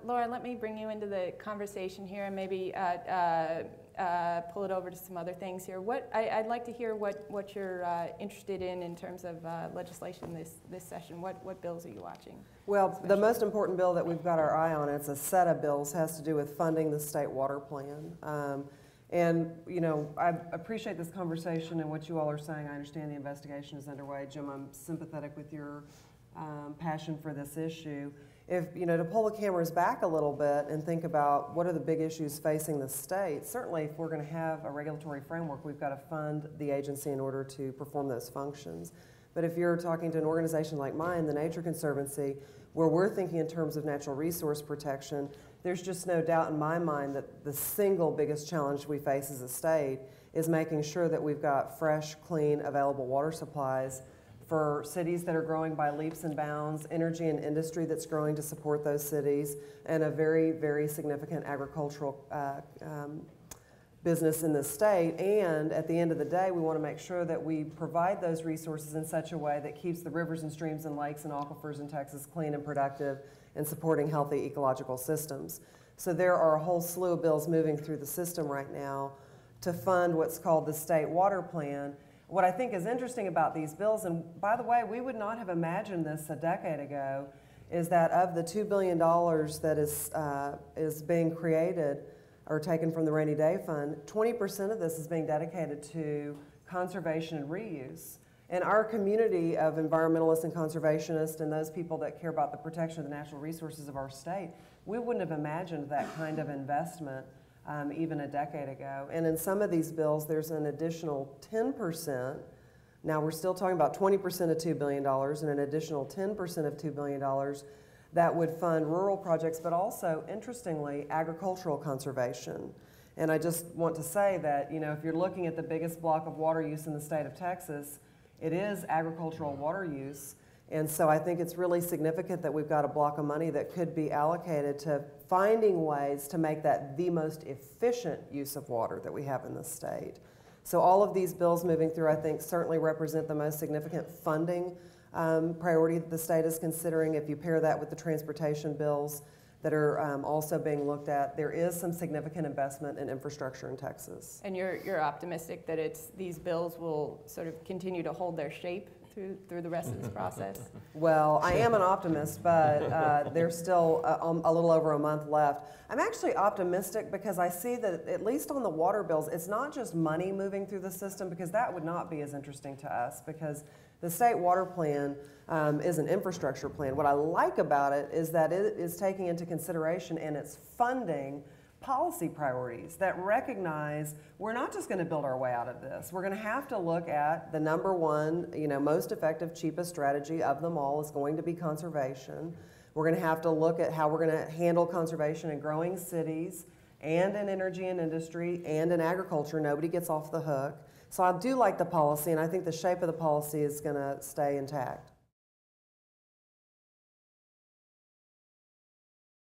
Laura, let me bring you into the conversation here and maybe pull it over to some other things here. I'd like to hear what you're interested in terms of legislation this session. What bills are you watching? Well, the most important bill that we've got our eye on, it's a set of bills, has to do with funding the state water plan. And, you know, I appreciate this conversation and what you all are saying. I understand the investigation is underway. Jim, I'm sympathetic with your passion for this issue. If, you know, to pull the cameras back a little bit and think about what are the big issues facing the state, certainly if we're going to have a regulatory framework, we've got to fund the agency in order to perform those functions. But if you're talking to an organization like mine, the Nature Conservancy, where we're thinking in terms of natural resource protection, there's just no doubt in my mind that the single biggest challenge we face as a state is making sure that we've got fresh, clean, available water supplies for cities that are growing by leaps and bounds, energy and industry that's growing to support those cities, and a very, very significant agricultural business in the state. And at the end of the day, we want to make sure that we provide those resources in such a way that keeps the rivers and streams and lakes and aquifers in Texas clean and productive and supporting healthy ecological systems. So there are a whole slew of bills moving through the system right now to fund what's called the state water plan. What I think is interesting about these bills, and by the way, we would not have imagined this a decade ago, is that of the $2 billion that is being created or taken from the rainy day fund, 20% of this is being dedicated to conservation and reuse. And our community of environmentalists and conservationists and those people that care about the protection of the natural resources of our state, we wouldn't have imagined that kind of investment even a decade ago. And in some of these bills, there's an additional 10%. Now, we're still talking about 20% of $2 billion and an additional 10% of $2 billion that would fund rural projects, but also, interestingly, agricultural conservation. And I just want to say that, you know, if you're looking at the biggest block of water use in the state of Texas, it is agricultural water use. And so I think it's really significant that we've got a block of money that could be allocated to finding ways to make that the most efficient use of water that we have in the state. So all of these bills moving through, I think, certainly represent the most significant funding priority that the state is considering. If you pair that with the transportation bills that are also being looked at, there is some significant investment in infrastructure in Texas. And you're optimistic that these bills will sort of continue to hold their shape through the rest of this process? Well, I am an optimist, but there's still a little over a month left. I'm actually optimistic because I see that, at least on the water bills, it's not just money moving through the system, because that would not be as interesting to us, because the state water plan is an infrastructure plan. What I like about it is that it is taking into consideration and it's funding policy priorities that recognize we're not just going to build our way out of this. We're going to have to look at the number one, you know, most effective, cheapest strategy of them all is going to be conservation. We're going to have to look at how we're going to handle conservation in growing cities and in energy and industry and in agriculture. Nobody gets off the hook. So I do like the policy, and I think the shape of the policy is going to stay intact.